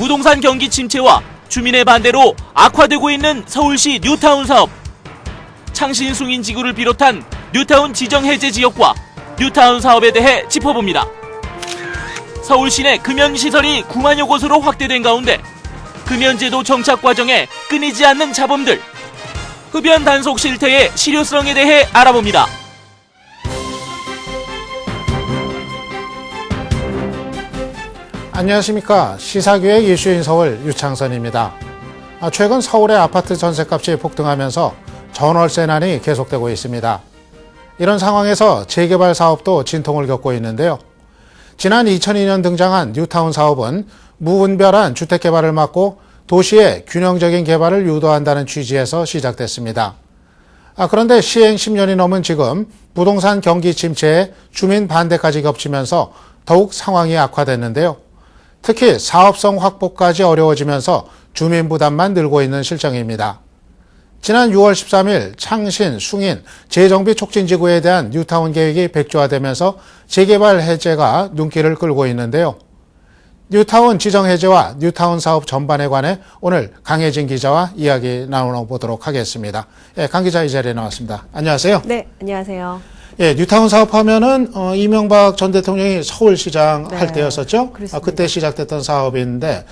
부동산 경기 침체와 주민의 반대로 악화되고 있는 서울시 뉴타운 사업. 창신 숭인지구를 비롯한 뉴타운 지정 해제 지역과 뉴타운 사업에 대해 짚어봅니다. 서울 시내 금연시설이 9만여 곳으로 확대된 가운데 금연제도 정착 과정에 끊이지 않는 잡음들, 흡연 단속 실태의 실효성에 대해 알아봅니다. 안녕하십니까. 시사기획 이슈인 서울 유창선입니다. 최근 서울의 아파트 전셋값이 폭등하면서 전월세난이 계속되고 있습니다. 이런 상황에서 재개발 사업도 진통을 겪고 있는데요. 지난 2002년 등장한 뉴타운 사업은 무분별한 주택개발을 막고 도시의 균형적인 개발을 유도한다는 취지에서 시작됐습니다. 그런데 시행 10년이 넘은 지금 부동산 경기 침체에 주민 반대까지 겹치면서 더욱 상황이 악화됐는데요. 특히 사업성 확보까지 어려워지면서 주민 부담만 늘고 있는 실정입니다. 지난 6월 13일 창신, 숭인, 재정비 촉진지구에 대한 뉴타운 계획이 백조화되면서 재개발 해제가 눈길을 끌고 있는데요. 뉴타운 지정 해제와 뉴타운 사업 전반에 관해 오늘 강혜진 기자와 이야기 나눠보도록 하겠습니다. 강 기자 이 자리에 나왔습니다. 안녕하세요. 네, 안녕하세요. 뉴타운 사업하면은 이명박 전 대통령이 서울시장 할 때였었죠. 그때 시작됐던 사업인데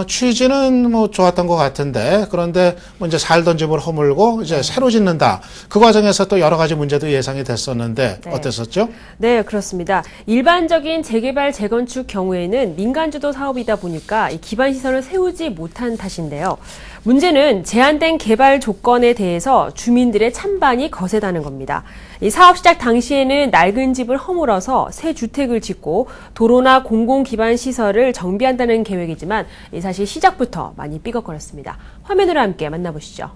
취지는 뭐 좋았던 것 같은데 그런데 뭐 이제 살던 집을 허물고 이제 새로 짓는다. 그 과정에서 또 여러 가지 문제도 예상이 됐었는데 어땠었죠? 네, 그렇습니다. 일반적인 재개발 재건축 경우에는 민간주도 사업이다 보니까 이 기반 시설을 세우지 못한 탓인데요. 문제는 제한된 개발 조건에 대해서 주민들의 찬반이 거세다는 겁니다. 이 사업 시작 당시에는 낡은 집을 허물어서 새 주택을 짓고 도로나 공공기반 시설을 정비한다는 계획이지만 사실 시작부터 많이 삐걱거렸습니다. 화면으로 함께 만나보시죠.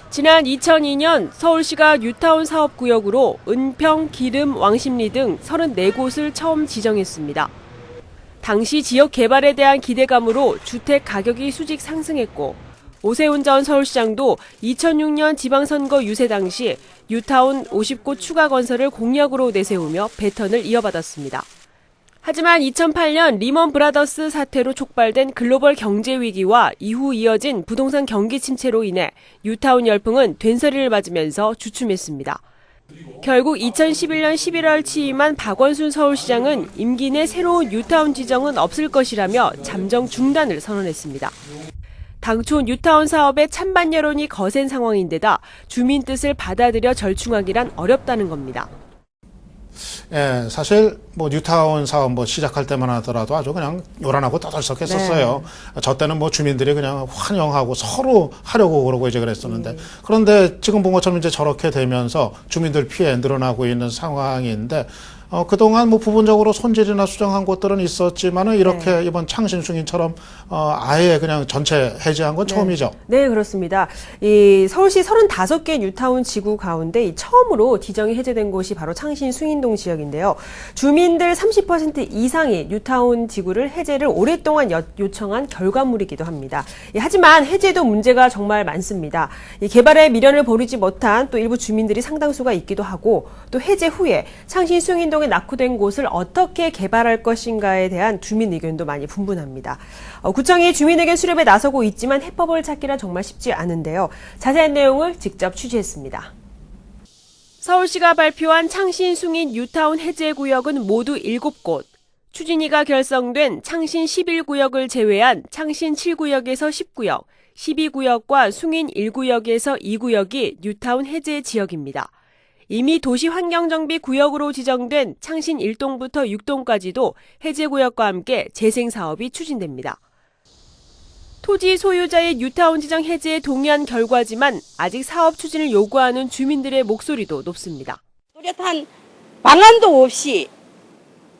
지난 2002년 서울시가 뉴타운 사업구역으로 은평, 기름, 왕십리 등 34곳을 처음 지정했습니다. 당시 지역 개발에 대한 기대감으로 주택 가격이 수직 상승했고 오세훈 전 서울시장도 2006년 지방선거 유세 당시 뉴타운 50곳 추가 건설을 공약으로 내세우며 배턴을 이어받았습니다. 하지만 2008년 리먼 브라더스 사태로 촉발된 글로벌 경제 위기와 이후 이어진 부동산 경기 침체로 인해 뉴타운 열풍은 된서리를 맞으면서 주춤했습니다. 결국 2011년 11월 취임한 박원순 서울시장은 임기 내 새로운 뉴타운 지정은 없을 것이라며 잠정 중단을 선언했습니다. 당초 뉴타운 사업의 찬반 여론이 거센 상황인데다 주민 뜻을 받아들여 절충하기란 어렵다는 겁니다. 예, 사실 뭐 뉴타운 사업 시작할 때만 하더라도 아주 그냥 요란하고 떠들썩했었어요. 네. 저 때는 주민들이 그냥 환영하고 서로 하려고 그러고 이제 그랬었는데 그런데 지금 본 것처럼 이제 저렇게 되면서 주민들 피해 늘어나고 있는 상황인데 그동안 부분적으로 손질이나 수정한 곳들은 있었지만은 이렇게 이번 창신 숭인처럼 아예 그냥 전체 해제한 건 처음이죠. 네, 그렇습니다. 이 서울시 35개 뉴타운 지구 가운데 처음으로 지정이 해제된 곳이 바로 창신 숭인동 지역인데요. 주민들 30% 이상이 뉴타운 지구를 해제를 오랫동안 요청한 결과물이기도 합니다. 하지만 해제도 문제가 정말 많습니다. 개발에 미련을 버리지 못한 또 일부 주민들이 상당수가 있기도 하고 또 해제 후에 창신 숭인동 에 낙후된 곳을 어떻게 개발할 것인가에 대한 주민 의견도 많이 분분합니다. 구청이 주민 의견 수렴에 나서고 있지만 해법을 찾기란 정말 쉽지 않은데요. 자세한 내용을 직접 취재했습니다. 서울시가 발표한 창신 숭인 뉴타운 해제 구역은 모두 7곳. 추진위가 결성된 창신 11구역을 제외한 창신 7구역에서 10구역, 12구역과 숭인 1구역에서 2구역이 뉴타운 해제 지역입니다. 이미 도시환경정비 구역으로 지정된 창신 1동부터 6동까지도 해제구역과 함께 재생사업이 추진됩니다. 토지 소유자의 뉴타운 지정 해제에 동의한 결과지만 아직 사업 추진을 요구하는 주민들의 목소리도 높습니다. 뚜렷한 방안도 없이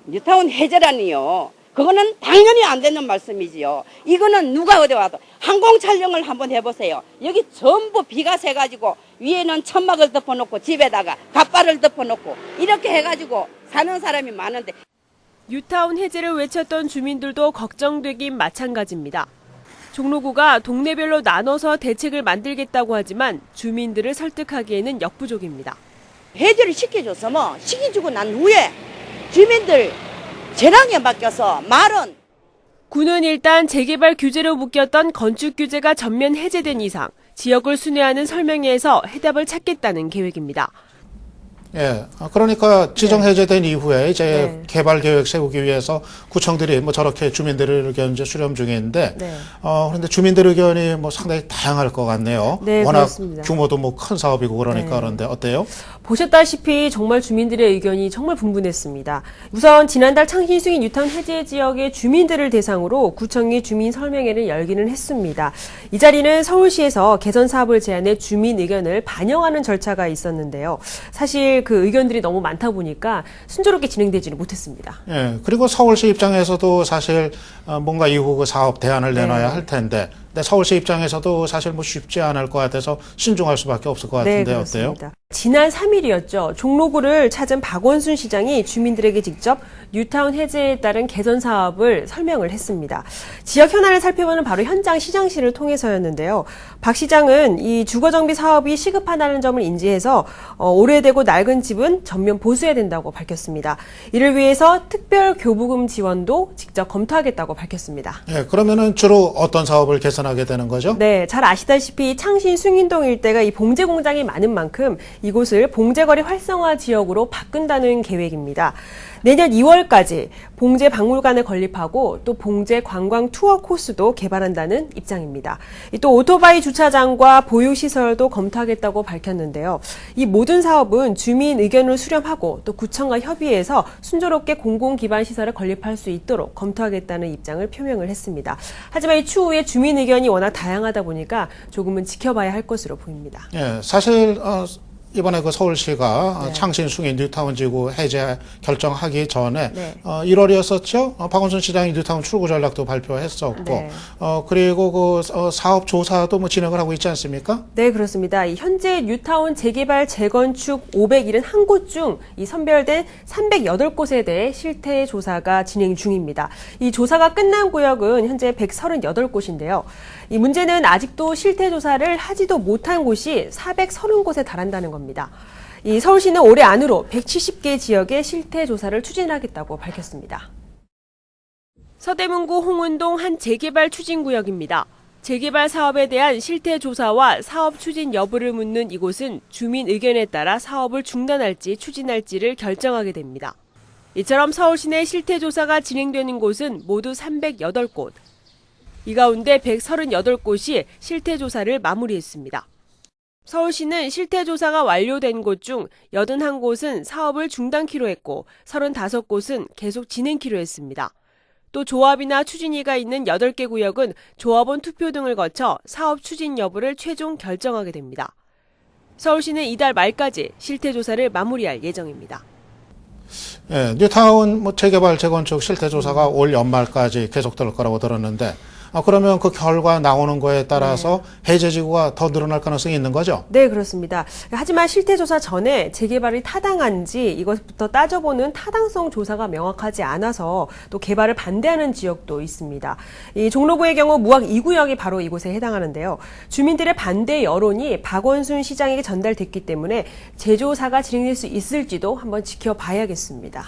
뉴타운 해제라니요. 그거는 당연히 안 되는 말씀이지요. 이거는 누가 어디 와도 항공 촬영을 한번 해보세요. 여기 전부 비가 새가지고 위에는 천막을 덮어놓고 집에다가 갓발을 덮어놓고 이렇게 해가지고 사는 사람이 많은데. 뉴타운 해제를 외쳤던 주민들도 걱정되긴 마찬가지입니다. 종로구가 동네별로 나눠서 대책을 만들겠다고 하지만 주민들을 설득하기에는 역부족입니다. 해제를 시켜줬으면 시켜주고 난 후에 주민들 재량에 맡겨서 말은 구는 일단 재개발 규제로 묶였던 건축 규제가 전면 해제된 이상 지역을 순회하는 설명회에서 해답을 찾겠다는 계획입니다. 예, 그러니까 지정 해제된 이후에 이제 네. 개발 계획 세우기 위해서 구청들이 뭐 저렇게 주민들 의견 이제 수렴 중인데, 네. 그런데 주민들 의견이 뭐 상당히 다양할 것 같네요. 네, 워낙 그렇습니다. 규모도 뭐 큰 사업이고 그러니까 네. 그런데 어때요? 보셨다시피 정말 주민들의 의견이 정말 분분했습니다. 우선 지난달 창신승인 뉴타운 해제 지역의 주민들을 대상으로 구청이 주민 설명회를 열기는 했습니다. 이 자리는 서울시에서 개선 사업을 제안해 주민 의견을 반영하는 절차가 있었는데요. 사실 그 의견들이 너무 많다 보니까 순조롭게 진행되지는 못했습니다. 예, 그리고 서울시 입장에서도 사실 뭔가 이후 그 사업 대안을 내놔야 네. 할 텐데, 근데 서울시 입장에서도 사실 뭐 쉽지 않을 것 같아서 신중할 수밖에 없을 것 같은데 어때요? 그렇습니다. 지난 3일이었죠. 종로구를 찾은 박원순 시장이 주민들에게 직접 뉴타운 해제에 따른 개선 사업을 설명을 했습니다. 지역 현안을 살펴보는 바로 현장 시장실을 통해서였는데요. 박 시장은 이 주거정비 사업이 시급하다는 점을 인지해서 오래되고 낡은 집은 전면 보수해야 된다고 밝혔습니다. 이를 위해서 특별 교부금 지원도 직접 검토하겠다고 밝혔습니다. 예, 그러면은 주로 어떤 사업을 개선하게 되는 거죠? 네, 잘 아시다시피 창신 숭인동 일대가 이 봉제 공장이 많은 만큼 이곳을 봉제거리 활성화 지역으로 바꾼다는 계획입니다. 내년 2월까지 봉제 박물관을 건립하고 또 봉제 관광 투어 코스도 개발한다는 입장입니다. 또 오토바이 주차장과 보유시설도 검토하겠다고 밝혔는데요. 이 모든 사업은 주민 의견을 수렴하고 또 구청과 협의해서 순조롭게 공공기반시설을 건립할 수 있도록 검토하겠다는 입장을 표명을 했습니다. 하지만 이 추후에 주민 의견이 워낙 다양하다 보니까 조금은 지켜봐야 할 것으로 보입니다. 예, 사실 이번에 그 서울시가 네. 창신 숭인 뉴타운 지구 해제 결정하기 전에 네. 1월이었었죠. 박원순 시장이 뉴타운 출구 전략도 발표했었고, 네. 그리고 그 사업 조사도 뭐 진행을 하고 있지 않습니까? 네, 그렇습니다. 현재 뉴타운 재개발, 재건축 571곳 중 이 선별된 308곳에 대해 실태 조사가 진행 중입니다. 이 조사가 끝난 구역은 현재 138곳인데요. 이 문제는 아직도 실태 조사를 하지도 못한 곳이 430곳에 달한다는 겁니다. 이 서울시는 올해 안으로 170개 지역의 실태 조사를 추진하겠다고 밝혔습니다. 서대문구 홍은동 한 재개발 추진구역입니다. 재개발 사업에 대한 실태 조사와 사업 추진 여부를 묻는 이곳은 주민 의견에 따라 사업을 중단할지 추진할지를 결정하게 됩니다. 이처럼 서울시 내 실태 조사가 진행되는 곳은 모두 308곳. 이 가운데 138곳이 실태 조사를 마무리했습니다. 서울시는 실태 조사가 완료된 곳 중 81곳은 사업을 중단키로 했고 35곳은 계속 진행키로 했습니다. 또 조합이나 추진위가 있는 8개 구역은 조합원 투표 등을 거쳐 사업 추진 여부를 최종 결정하게 됩니다. 서울시는 이달 말까지 실태 조사를 마무리할 예정입니다. 예, 뉴타운 뭐 재개발 재건축 실태 조사가 올 연말까지 계속될 거라고 들었는데, 그러면 그 결과 나오는 거에 따라서 해제 지구가 더 늘어날 가능성이 있는 거죠? 네, 그렇습니다. 하지만 실태조사 전에 재개발이 타당한지 이것부터 따져보는 타당성 조사가 명확하지 않아서 또 개발을 반대하는 지역도 있습니다. 이 종로구의 경우 무학 2구역이 바로 이곳에 해당하는데요. 주민들의 반대 여론이 박원순 시장에게 전달됐기 때문에 재조사가 진행될 수 있을지도 한번 지켜봐야겠습니다.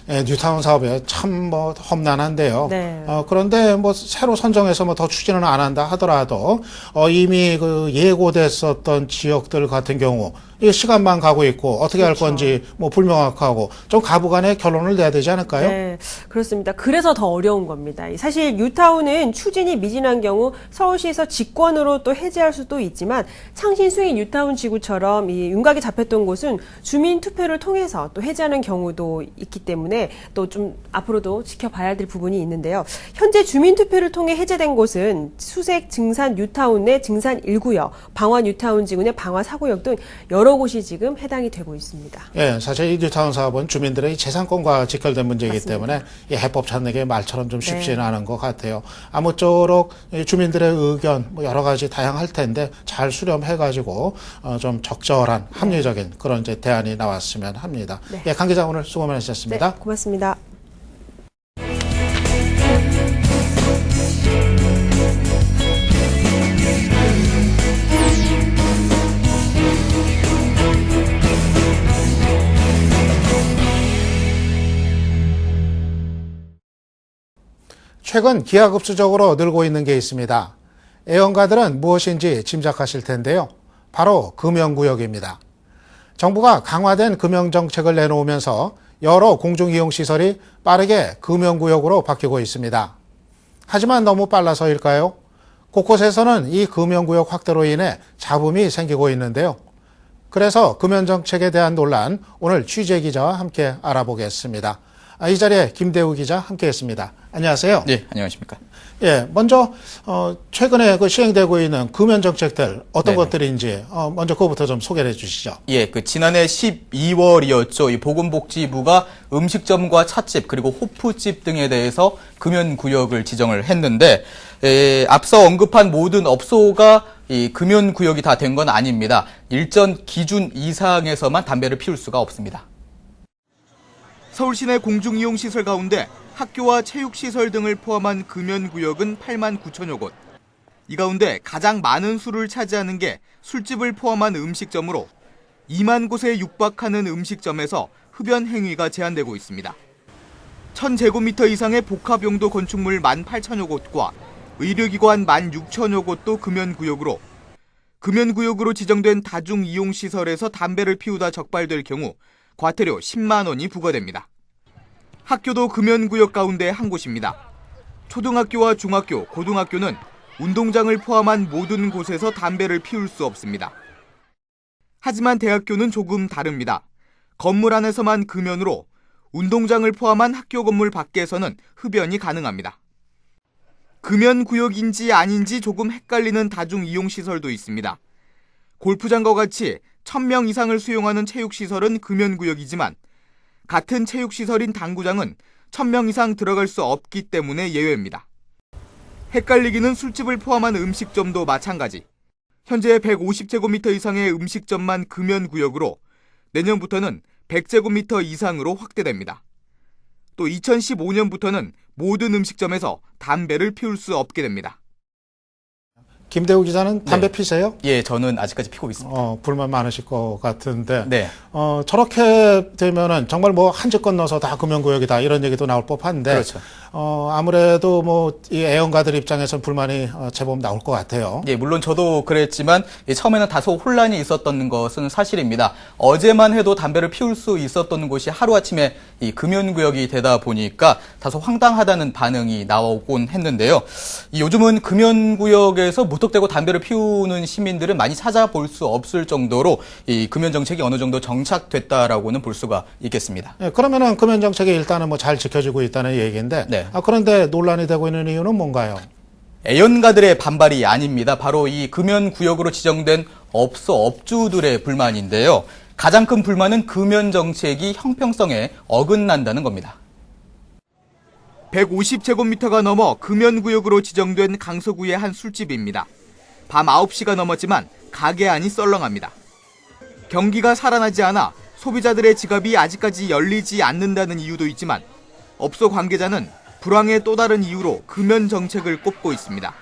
예, 뉴타운 사업에 참 뭐 험난한데요. 네. 그런데 뭐 새로 선정해서 뭐 더 추진은 안 한다 하더라도 이미 그 예고됐었던 지역들 같은 경우 이 시간만 가고 있고 어떻게 할 그렇죠. 건지 뭐 불명확하고 좀 가부간에 결론을 내야 되지 않을까요? 네, 그렇습니다. 그래서 더 어려운 겁니다. 사실 뉴타운은 추진이 미진한 경우 서울시에서 직권으로 또 해제할 수도 있지만 창신 수인 뉴타운 지구처럼 이 윤곽이 잡혔던 곳은 주민 투표를 통해서 또 해제하는 경우도 있기 때문에 또 좀 앞으로도 지켜봐야 될 부분이 있는데요. 현재 주민 투표를 통해 해제된 곳은 수색 증산 뉴타운 내 증산 1구역, 방화 뉴타운 지구 내 방화 4구역 등 여러 곳이 지금 해당이 되고 있습니다. 예, 사실 이 뉴타운 사업은 주민들의 재산권과 직결된 문제이기 맞습니다. 때문에 이 해법 찾는 게 말처럼 좀 쉽지는 네. 않은 것 같아요. 아무쪼록 이 주민들의 의견 뭐 여러 가지 다양할 텐데 잘 수렴해가지고 좀 적절한 합리적인 그런 이제 대안이 나왔으면 합니다. 네. 예, 강 기자 오늘 수고 많으셨습니다. 네, 고맙습니다. 최근 기하급수적으로 늘고 있는 게 있습니다. 애연가들은 무엇인지 짐작하실 텐데요. 바로 금연구역입니다. 정부가 강화된 금연정책을 내놓으면서 여러 공중이용시설이 빠르게 금연구역으로 바뀌고 있습니다. 하지만 너무 빨라서일까요? 곳곳에서는 이 금연구역 확대로 인해 잡음이 생기고 있는데요. 그래서 금연정책에 대한 논란, 오늘 취재기자와 함께 알아보겠습니다. 이 자리에 김대우 기자 함께했습니다. 안녕하세요. 네, 안녕하십니까. 예, 먼저 최근에 시행되고 있는 금연 정책들 어떤 네네. 것들인지 먼저 그거부터 좀 소개해 주시죠. 예, 지난해 12월이었죠. 이 보건복지부가 음식점과 찻집 그리고 호프집 등에 대해서 금연구역을 지정을 했는데, 앞서 언급한 모든 업소가 이 금연구역이 다 된 건 아닙니다. 일정 기준 이상에서만 담배를 피울 수가 없습니다. 서울시내 공중이용시설 가운데 학교와 체육시설 등을 포함한 금연구역은 8만 9천여 곳. 이 가운데 가장 많은 수를 차지하는 게 술집을 포함한 음식점으로 2만 곳에 육박하는 음식점에서 흡연 행위가 제한되고 있습니다. 1000제곱미터 이상의 복합용도 건축물 1만 8천여 곳과 의료기관 1만 6천여 곳도 금연구역으로, 금연구역으로 지정된 다중이용시설에서 담배를 피우다 적발될 경우 과태료 10만 원이 부과됩니다. 학교도 금연구역 가운데 한 곳입니다. 초등학교와 중학교, 고등학교는 운동장을 포함한 모든 곳에서 담배를 피울 수 없습니다. 하지만 대학교는 조금 다릅니다. 건물 안에서만 금연으로 운동장을 포함한 학교 건물 밖에서는 흡연이 가능합니다. 금연구역인지 아닌지 조금 헷갈리는 다중이용시설도 있습니다. 골프장과 같이 1000명 이상을 수용하는 체육시설은 금연구역이지만 같은 체육시설인 당구장은 1000명 이상 들어갈 수 없기 때문에 예외입니다. 헷갈리기는 술집을 포함한 음식점도 마찬가지. 현재 150제곱미터 이상의 음식점만 금연구역으로 내년부터는 100제곱미터 이상으로 확대됩니다. 또 2015년부터는 모든 음식점에서 담배를 피울 수 없게 됩니다. 김대우 기자는 담배 네. 피세요? 예, 저는 아직까지 피고 있습니다. 불만 많으실 것 같은데. 네. 저렇게 되면은 정말 한 집 건너서 다 금연구역이다 이런 얘기도 나올 법한데. 그렇죠. 아무래도 이 애연가들 입장에서는 불만이 제법 나올 것 같아요. 예, 물론 저도 그랬지만 처음에는 다소 혼란이 있었던 것은 사실입니다. 어제만 해도 담배를 피울 수 있었던 곳이 하루아침에 이 금연구역이 되다 보니까 다소 황당하다는 반응이 나오곤 했는데요. 요즘은 금연구역에서 무턱대고 담배를 피우는 시민들은 많이 찾아볼 수 없을 정도로 이 금연 정책이 어느 정도 정착됐다라고는 볼 수가 있겠습니다. 예, 그러면은 금연 정책이 일단은 잘 지켜지고 있다는 얘기인데. 네. 그런데 논란이 되고 있는 이유는 뭔가요? 애연가들의 반발이 아닙니다. 바로 이 금연구역으로 지정된 업주들의 불만인데요. 가장 큰 불만은 금연 정책이 형평성에 어긋난다는 겁니다. 150제곱미터가 넘어 금연구역으로 지정된 강서구의 한 술집입니다. 밤 9시가 넘었지만 가게 안이 썰렁합니다. 경기가 살아나지 않아 소비자들의 지갑이 아직까지 열리지 않는다는 이유도 있지만 업소 관계자는 불황의 또 다른 이유로 금연 정책을 꼽고 있습니다.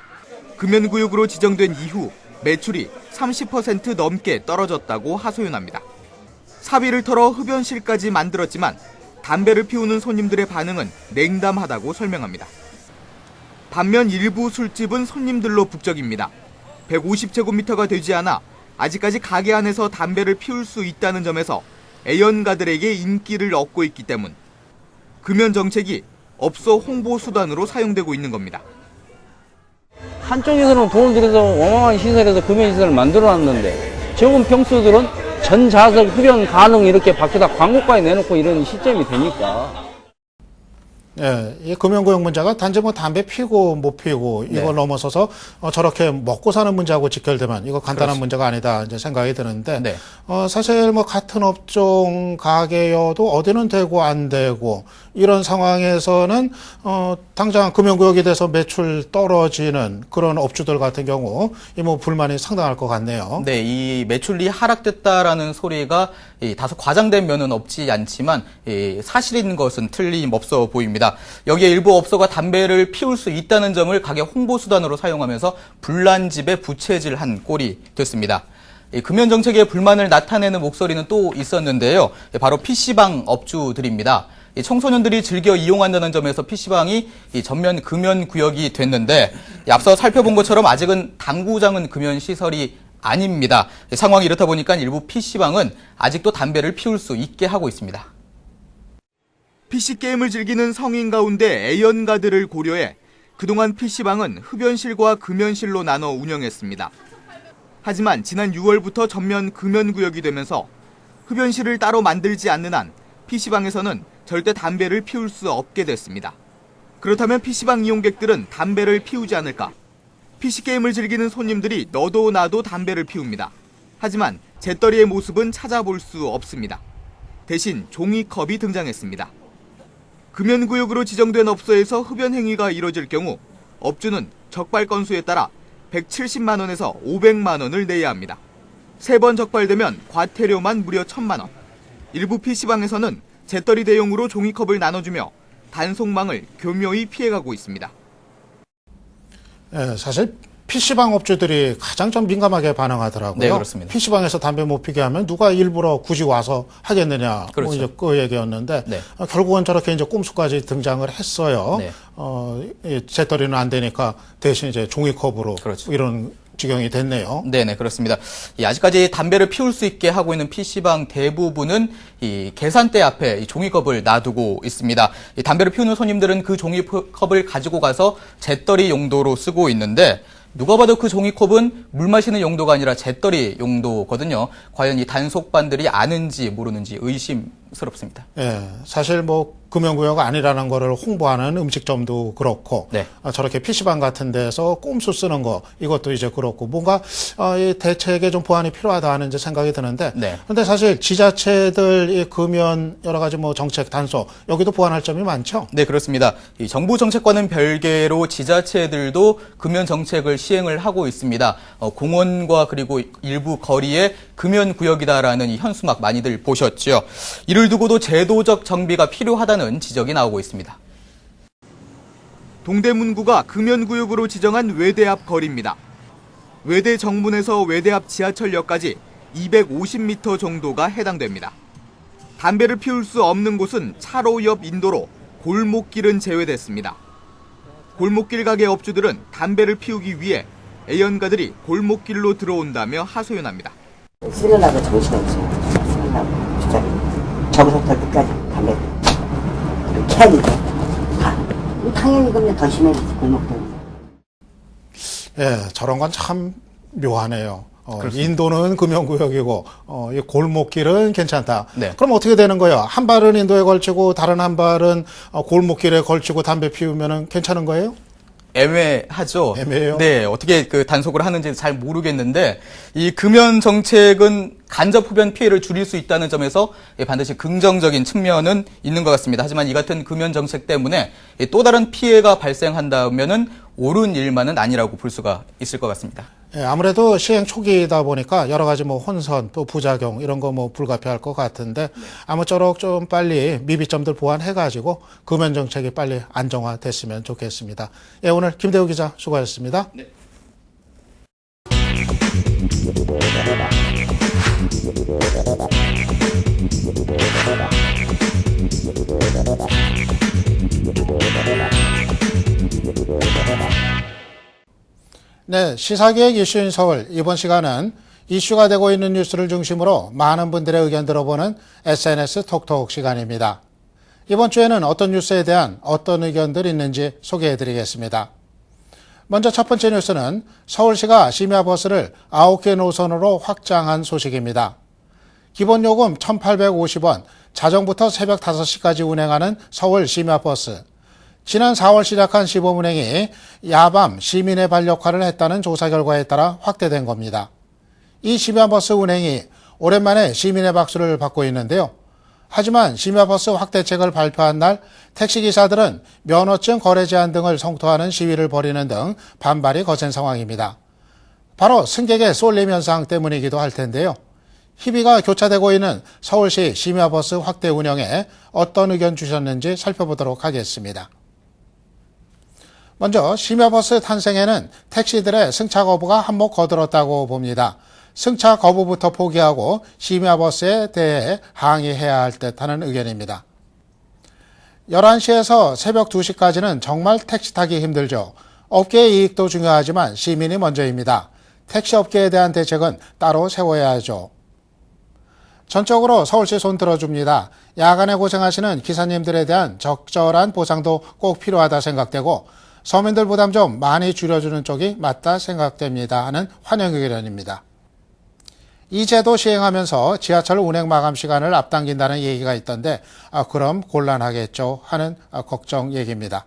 금연구역으로 지정된 이후 매출이 30% 넘게 떨어졌다고 하소연합니다. 사비를 털어 흡연실까지 만들었지만 담배를 피우는 손님들의 반응은 냉담하다고 설명합니다. 반면 일부 술집은 손님들로 북적입니다. 150제곱미터가 되지 않아 아직까지 가게 안에서 담배를 피울 수 있다는 점에서 애연가들에게 인기를 얻고 있기 때문 금연 정책이 업소 홍보 수단으로 사용되고 있는 겁니다. 한쪽에서는 돈을 들여서 어마어마한 시설에서 금연시설을 만들어놨는데 적은 평수들은 전자석 흡연 가능 이렇게 밖에다 광고까지 내놓고 이런 시점이 되니까. 예, 이 금연구역 문제가 단지 담배 피고 못 피고 이걸 네. 넘어서서 저렇게 먹고 사는 문제하고 직결되면 이거 간단한 그렇죠. 문제가 아니다 이제 생각이 드는데 네. 사실 같은 업종 가게여도 어디는 되고 안 되고 이런 상황에서는 당장 금연구역이 돼서 매출 떨어지는 그런 업주들 같은 경우 이 불만이 상당할 것 같네요. 네, 이 매출이 하락됐다라는 소리가 다소 과장된 면은 없지 않지만 사실인 것은 틀림없어 보입니다. 여기에 일부 업소가 담배를 피울 수 있다는 점을 가게 홍보 수단으로 사용하면서 불난집에 부채질한 꼴이 됐습니다. 금연 정책에 불만을 나타내는 목소리는 또 있었는데요. 바로 PC방 업주들입니다. 이 청소년들이 즐겨 이용한다는 점에서 PC방이 이 전면 금연 구역이 됐는데 앞서 살펴본 것처럼 아직은 당구장은 금연 시설이 아닙니다. 상황이 이렇다 보니까 일부 PC방은 아직도 담배를 피울 수 있게 하고 있습니다. PC게임을 즐기는 성인 가운데 애연가들을 고려해 그동안 PC방은 흡연실과 금연실로 나눠 운영했습니다. 하지만 지난 6월부터 전면 금연구역이 되면서 흡연실을 따로 만들지 않는 한 PC방에서는 절대 담배를 피울 수 없게 됐습니다. 그렇다면 PC방 이용객들은 담배를 피우지 않을까? PC게임을 즐기는 손님들이 너도 나도 담배를 피웁니다. 하지만 재떨이의 모습은 찾아볼 수 없습니다. 대신 종이컵이 등장했습니다. 금연구역으로 지정된 업소에서 흡연 행위가 이뤄질 경우 업주는 적발 건수에 따라 170만 원에서 500만 원을 내야 합니다. 3번 적발되면 과태료만 무려 1,000만 원. 일부 PC방에서는 재떨이 대용으로 종이컵을 나눠주며 단속망을 교묘히 피해가고 있습니다. 사실 PC방 업주들이 가장 좀 민감하게 반응하더라고요. 네, 그렇습니다. PC방에서 담배 못 피게 하면 누가 일부러 굳이 와서 하겠느냐. 그렇죠. 뭐 이제 그 얘기였는데 네. 결국은 저렇게 이제 꼼수까지 등장을 했어요. 네. 재떨이는 안 되니까 대신 이제 종이컵으로 그렇죠. 이런 지경이 됐네요. 네네, 그렇습니다. 아직까지 담배를 피울 수 있게 하고 있는 PC방 대부분은 이 계산대 앞에 이 종이컵을 놔두고 있습니다. 이 담배를 피우는 손님들은 그 종이컵을 가지고 가서 재떨이 용도로 쓰고 있는데 누가 봐도 그 종이컵은 물 마시는 용도가 아니라 재떨이 용도거든요. 과연 이 단속반들이 아는지 모르는지 의심스럽습니다. 예, 사실 뭐 금연구역 아니라는 거를 홍보하는 음식점도 그렇고 네. 저렇게 PC방 같은 데서 꼼수 쓰는 거 이것도 이제 그렇고 뭔가 이 대책에 좀 보완이 필요하다 하는 이제 생각이 드는데 네. 그런데 사실 지자체들 이 금연 여러 가지 뭐 정책 단속 여기도 보완할 점이 많죠. 네, 그렇습니다. 이 정부 정책과는 별개로 지자체들도 금연 정책을 시행을 하고 있습니다. 공원과 그리고 일부 거리에 금연 구역이다라는 이 현수막 많이들 보셨죠. 이를 두고도 제도적 정비가 필요하다는 지적이 나오고 있습니다. 동대문구가 금연구역으로 지정한 외대 앞 거리입니다. 외대 정문에서 외대 앞 지하철역까지 250m 정도가 해당됩니다. 담배를 피울 수 없는 곳은 차로 옆 인도로 골목길은 제외됐습니다. 골목길 가게 업주들은 담배를 피우기 위해 애연가들이 골목길로 들어온다며 하소연합니다. 쓰려고 정신없어요. 쓰려고 주차를. 저부터 끝까지 담배 캐야겠죠. 당연히 그러면 더 심해지지 골목들. 예, 저런 건 참 묘하네요. 인도는 금연구역이고 이 골목길은 괜찮다. 네. 그럼 어떻게 되는 거예요? 한 발은 인도에 걸치고 다른 한 발은 골목길에 걸치고 담배 피우면은 괜찮은 거예요? 애매하죠. 애매해요? 네, 어떻게 그 단속을 하는지 잘 모르겠는데 이 금연 정책은 간접 흡연 피해를 줄일 수 있다는 점에서 반드시 긍정적인 측면은 있는 것 같습니다. 하지만 이 같은 금연 정책 때문에 또 다른 피해가 발생한다면은 옳은 일만은 아니라고 볼 수가 있을 것 같습니다. 예, 아무래도 시행 초기이다 보니까 여러 가지 뭐 혼선 또 부작용 이런 거 뭐 불가피할 것 같은데 아무쪼록 좀 빨리 미비점들 보완해가지고 금연 정책이 빨리 안정화됐으면 좋겠습니다. 예, 오늘 김대우 기자 수고하셨습니다. 네. 네, 시사기획 이슈인 서울 이번 시간은 이슈가 되고 있는 뉴스를 중심으로 많은 분들의 의견 들어보는 SNS 톡톡 시간입니다. 이번 주에는 어떤 뉴스에 대한 어떤 의견들이 있는지 소개해드리겠습니다. 먼저 첫 번째 뉴스는 서울시가 심야버스를 9개 노선으로 확장한 소식입니다. 기본요금 1,850원, 자정부터 새벽 5시까지 운행하는 서울 심야버스. 지난 4월 시작한 시범 운행이 야밤 시민의 발 역할을 했다는 조사 결과에 따라 확대된 겁니다. 이 심야버스 운행이 오랜만에 시민의 박수를 받고 있는데요. 하지만 심야버스 확대책을 발표한 날 택시기사들은 면허증 거래 제한 등을 성토하는 시위를 벌이는 등 반발이 거센 상황입니다. 바로 승객의 쏠림 현상 때문이기도 할 텐데요. 희비가 교차되고 있는 서울시 심야버스 확대 운영에 어떤 의견 주셨는지 살펴보도록 하겠습니다. 먼저 심야버스 탄생에는 택시들의 승차 거부가 한몫 거들었다고 봅니다. 승차 거부부터 포기하고 심야버스에 대해 항의해야 할 듯하는 의견입니다. 11시에서 새벽 2시까지는 정말 택시 타기 힘들죠. 업계의 이익도 중요하지만 시민이 먼저입니다. 택시 업계에 대한 대책은 따로 세워야 하죠. 전적으로 서울시 손 들어줍니다. 야간에 고생하시는 기사님들에 대한 적절한 보상도 꼭 필요하다 생각되고 서민들 부담 좀 많이 줄여주는 쪽이 맞다 생각됩니다 하는 환영 의견입니다. 이 제도 시행하면서 지하철 운행 마감 시간을 앞당긴다는 얘기가 있던데 그럼 곤란하겠죠 하는 걱정 얘기입니다.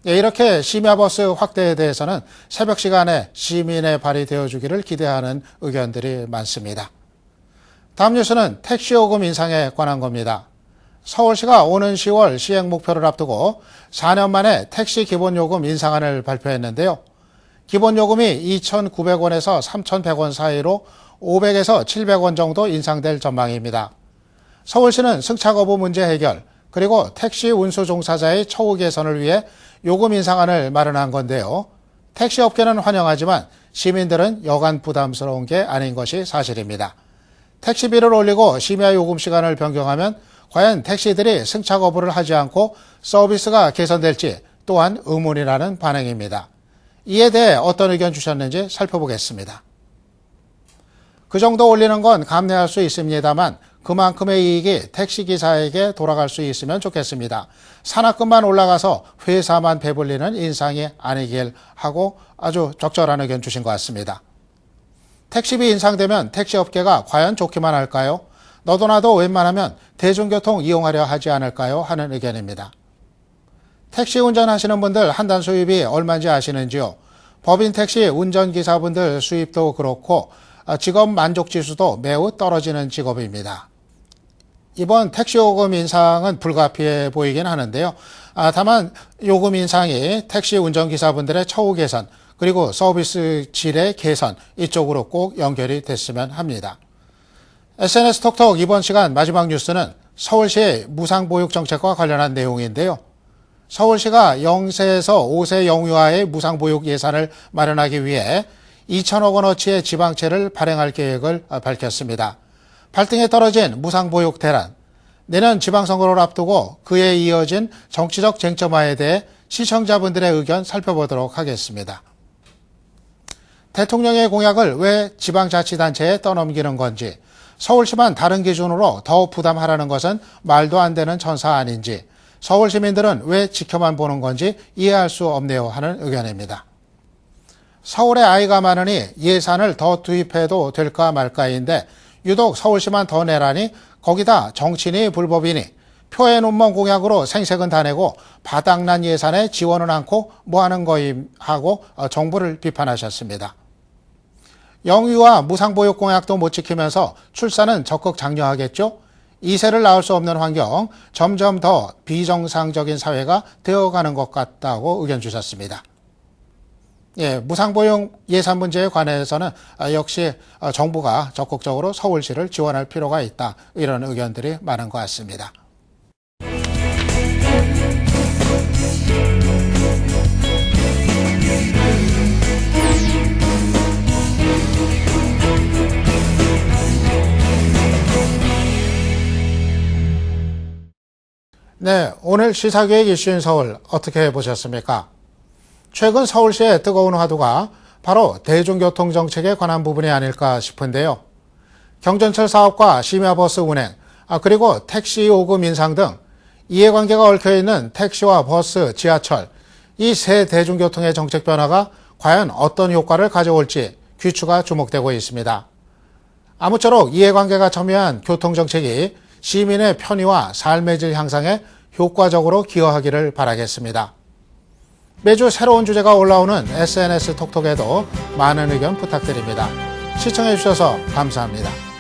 이렇게 심야버스 확대에 대해서는 새벽 시간에 시민의 발이 되어주기를 기대하는 의견들이 많습니다. 다음 뉴스는 택시요금 인상에 관한 겁니다. 서울시가 오는 10월 시행 목표를 앞두고 4년 만에 택시 기본요금 인상안을 발표했는데요. 기본요금이 2,900원에서 3,100원 사이로 500에서 700원 정도 인상될 전망입니다. 서울시는 승차 거부 문제 해결, 그리고 택시 운수 종사자의 처우 개선을 위해 요금 인상안을 마련한 건데요. 택시 업계는 환영하지만 시민들은 여간 부담스러운 게 아닌 것이 사실입니다. 택시비를 올리고 심야 요금 시간을 변경하면 과연 택시들이 승차 거부를 하지 않고 서비스가 개선될지 또한 의문이라는 반응입니다. 이에 대해 어떤 의견 주셨는지 살펴보겠습니다. 그 정도 올리는 건 감내할 수 있습니다만 그만큼의 이익이 택시기사에게 돌아갈 수 있으면 좋겠습니다. 산학금만 올라가서 회사만 배불리는 인상이 아니길 하고 아주 적절한 의견 주신 것 같습니다. 택시비 인상되면 택시업계가 과연 좋기만 할까요? 너도 나도 웬만하면 대중교통 이용하려 하지 않을까요? 하는 의견입니다. 택시 운전하시는 분들 한단 수입이 얼마인지 아시는지요? 법인 택시 운전기사분들 수입도 그렇고 직업 만족지수도 매우 떨어지는 직업입니다. 이번 택시요금 인상은 불가피해 보이긴 하는데요. 다만 요금 인상이 택시 운전기사분들의 처우 개선 그리고 서비스 질의 개선 이쪽으로 꼭 연결이 됐으면 합니다. SNS 톡톡 이번 시간 마지막 뉴스는 서울시의 무상보육 정책과 관련한 내용인데요. 서울시가 0세에서 5세 영유아의 무상보육 예산을 마련하기 위해 2천억 원어치의 지방채를 발행할 계획을 밝혔습니다. 발등에 떨어진 무상보육 대란, 내년 지방선거를 앞두고 그에 이어진 정치적 쟁점화에 대해 시청자분들의 의견 살펴보도록 하겠습니다. 대통령의 공약을 왜 지방자치단체에 떠넘기는 건지, 서울시만 다른 기준으로 더 부담하라는 것은 말도 안 되는 천사 아닌지, 서울 시민들은 왜 지켜만 보는 건지 이해할 수 없네요 하는 의견입니다. 서울에 아이가 많으니 예산을 더 투입해도 될까 말까인데 유독 서울시만 더 내라니 거기다 정치니 불법이니 표에 눈먼 공약으로 생색은 다 내고 바닥난 예산에 지원은 않고 뭐하는 거임 하고 정부를 비판하셨습니다. 영유아 무상보육 공약도 못 지키면서 출산은 적극 장려하겠죠? 2세를 낳을 수 없는 환경, 점점 더 비정상적인 사회가 되어가는 것 같다고 의견 주셨습니다. 무상보육 예산 문제에 관해서는 역시 정부가 적극적으로 서울시를 지원할 필요가 있다. 이런 의견들이 많은 것 같습니다. 네, 오늘 시사계획 이슈인 서울 어떻게 보셨습니까? 최근 서울시의 뜨거운 화두가 바로 대중교통 정책에 관한 부분이 아닐까 싶은데요. 경전철 사업과 심야버스 운행, 그리고 택시 요금 인상 등 이해관계가 얽혀있는 택시와 버스, 지하철, 이 세 대중교통의 정책 변화가 과연 어떤 효과를 가져올지 귀추가 주목되고 있습니다. 아무쪼록 이해관계가 첨예한 교통정책이 시민의 편의와 삶의 질 향상에 효과적으로 기여하기를 바라겠습니다. 매주 새로운 주제가 올라오는 SNS 톡톡에도 많은 의견 부탁드립니다. 시청해 주셔서 감사합니다.